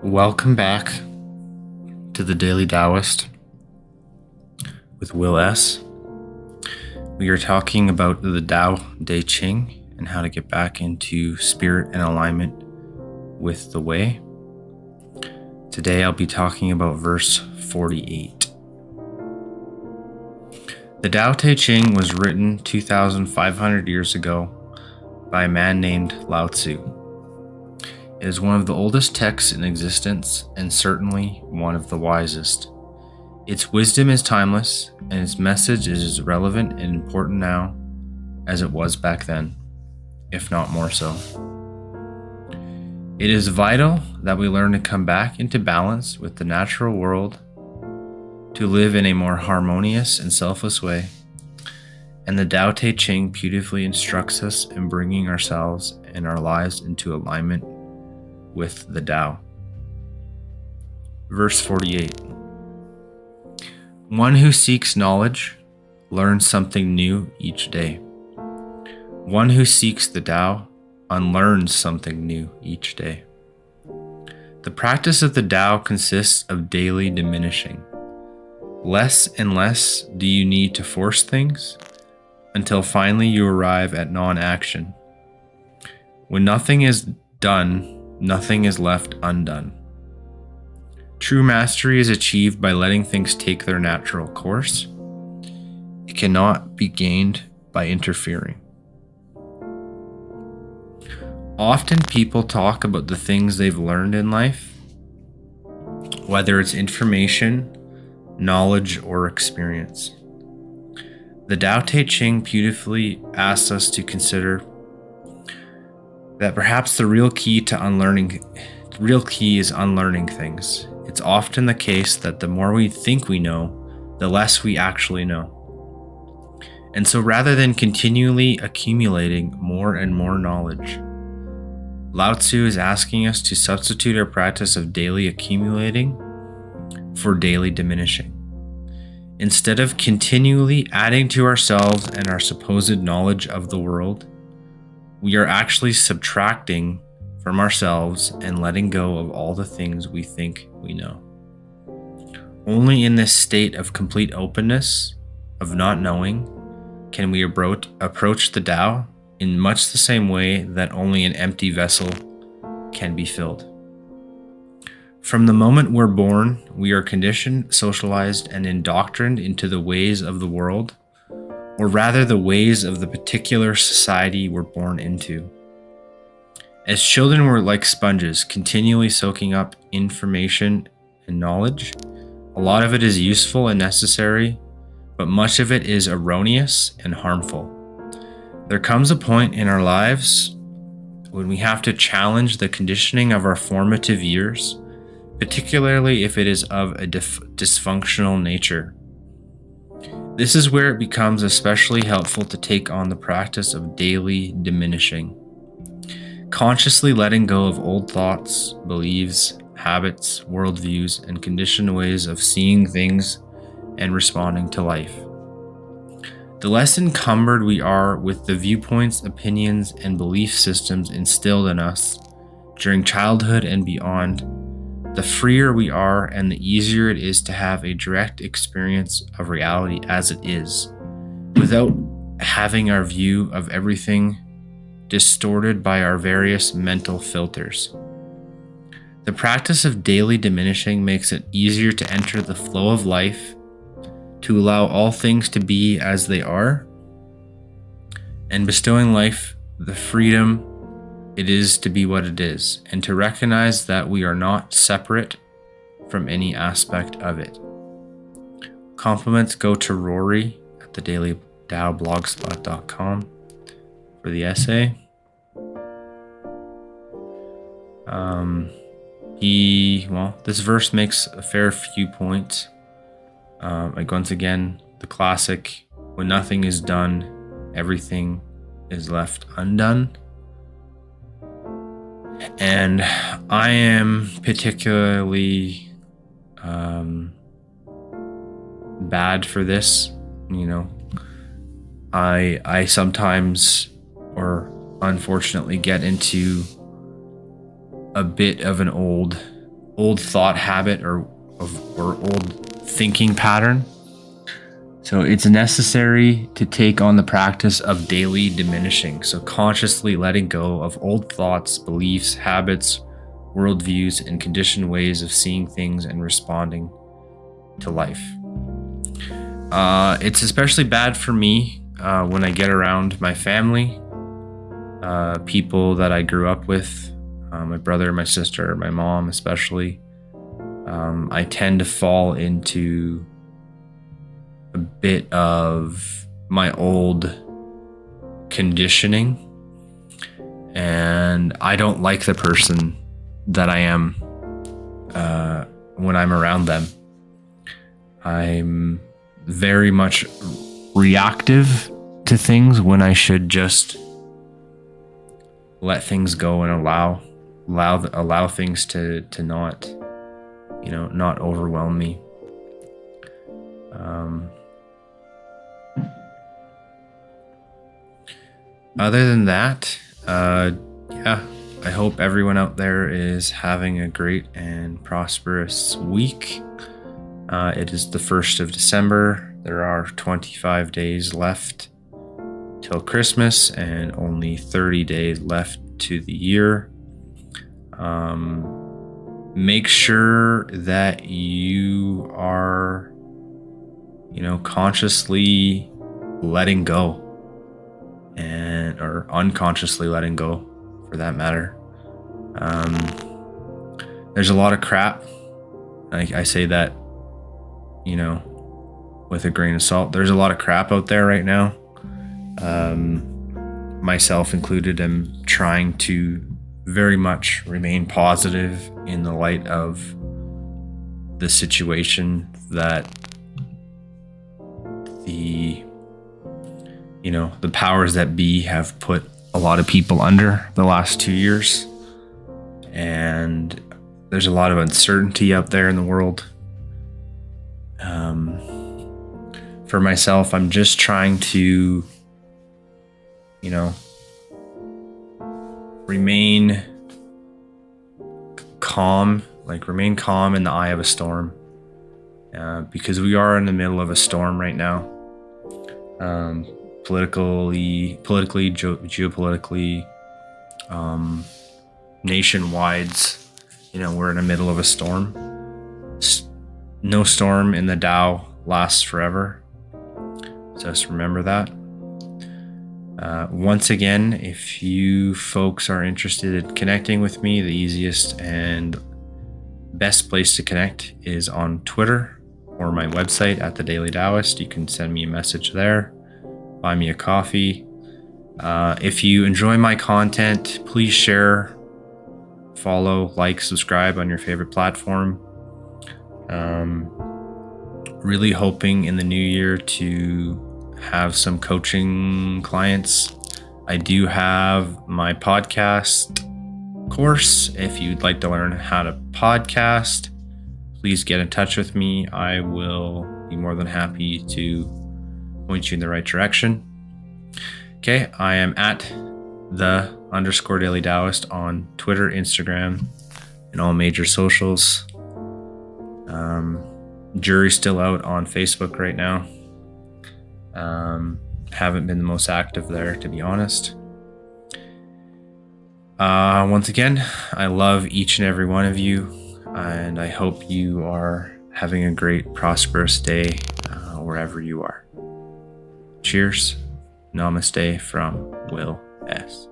Welcome back to the Daily Taoist with Will S. We are talking about the Tao Te Ching and how to get back into spirit and alignment with the way. Today I'll be talking about verse 48. The Tao Te Ching was written 2,500 years ago by a man named Lao-Tzu. It is one of the oldest texts in existence and certainly one of the wisest. Its wisdom is timeless and its message is as relevant and important now as it was back then, if not more so. It is vital that we learn to come back into balance with the natural world, to live in a more harmonious and selfless way, and the Tao Te Ching beautifully instructs us in bringing ourselves and our lives into alignment with the Tao. Verse 48. One who seeks knowledge learns something new each day. One who seeks the Tao unlearns something new each day. The practice of the Tao consists of daily diminishing. Less and less do you need to force things until finally you arrive at non-action. When nothing is done, nothing is left undone. True mastery is achieved by letting things take their natural course. It cannot be gained by interfering. Often people talk about the things they've learned in life, whether it's information, knowledge, or experience. The Tao Te Ching beautifully asks us to consider that perhaps the real key is unlearning things. It's often the case that the more we think we know, the less we actually know. And so rather than continually accumulating more and more knowledge, Lao-Tzu is asking us to substitute our practice of daily accumulating for daily diminishing. Instead of continually adding to ourselves and our supposed knowledge of the world, we are actually subtracting from ourselves and letting go of all the things we think we know. Only in this state of complete openness, of not knowing, can we approach the Tao in much the same way that only an empty vessel can be filled. From the moment we're born, we are conditioned, socialized, and indoctrined into the ways of the world, or rather the ways of the particular society we're born into. As children, we're like sponges, continually soaking up information and knowledge. A lot of it is useful and necessary, but much of it is erroneous and harmful. There comes a point in our lives when we have to challenge the conditioning of our formative years, particularly if it is of a dysfunctional nature. This is where it becomes especially helpful to take on the practice of daily diminishing. Consciously letting go of old thoughts, beliefs, habits, worldviews, and conditioned ways of seeing things and responding to life. The less encumbered we are with the viewpoints, opinions, and belief systems instilled in us during childhood and beyond, the freer we are and the easier it is to have a direct experience of reality as it is, without having our view of everything distorted by our various mental filters. The practice of daily diminishing makes it easier to enter the flow of life, to allow all things to be as they are, and bestowing life the freedom it is to be what it is, and to recognize that we are not separate from any aspect of it. Compliments go to Rory at the dailytaoblogspot.com for the essay. This verse makes a fair few points. Once again, the classic, when nothing is done, everything is left undone. And I am particularly bad for this. I sometimes, or unfortunately, get into a bit of an old old thought habit or old thinking pattern. So it's necessary to take on the practice of daily diminishing. So consciously letting go of old thoughts, beliefs, habits, worldviews, and conditioned ways of seeing things and responding to life. It's especially bad for me when I get around my family, people that I grew up with, my brother, my sister, my mom especially. I tend to fall into a bit of my old conditioning, and I don't like the person that I am when I'm around them. I'm very much reactive to things when I should just let things go and allow things to not, not overwhelm me. Other than that, I hope everyone out there is having a great and prosperous week. It is the 1st of December. There are 25 days left till Christmas and only 30 days left to the year. Make sure that you are, consciously letting go or unconsciously letting go, for that matter. There's a lot of crap. I say that, with a grain of salt. There's a lot of crap out there right now. Myself included, am trying to very much remain positive in the light of the situation that the powers that be have put a lot of people under the last 2 years. And there's a lot of uncertainty out there in the world. For myself, I'm just trying to, remain calm in the eye of a storm, because we are in the middle of a storm right now. Politically, geopolitically, nationwide, we're in the middle of a storm. No storm in the Tao lasts forever. Just remember that. Once again, if you folks are interested in connecting with me, the easiest and best place to connect is on Twitter or my website at the Daily Taoist. You can send me a message there, buy me a coffee. If you enjoy my content, please share, follow, like, subscribe on your favorite platform. Really hoping in the new year to have some coaching clients. I do have my podcast course. If you'd like to learn how to podcast, please get in touch with me. I will be more than happy to point you in the right direction. Okay, I am at _Daily Taoist on Twitter, Instagram, and all major socials. Jury's still out on Facebook right now. Haven't been the most active there, to be honest. Once again, I love each and every one of you, and I hope you are having a great, prosperous day wherever you are. Cheers. Namaste from Will S.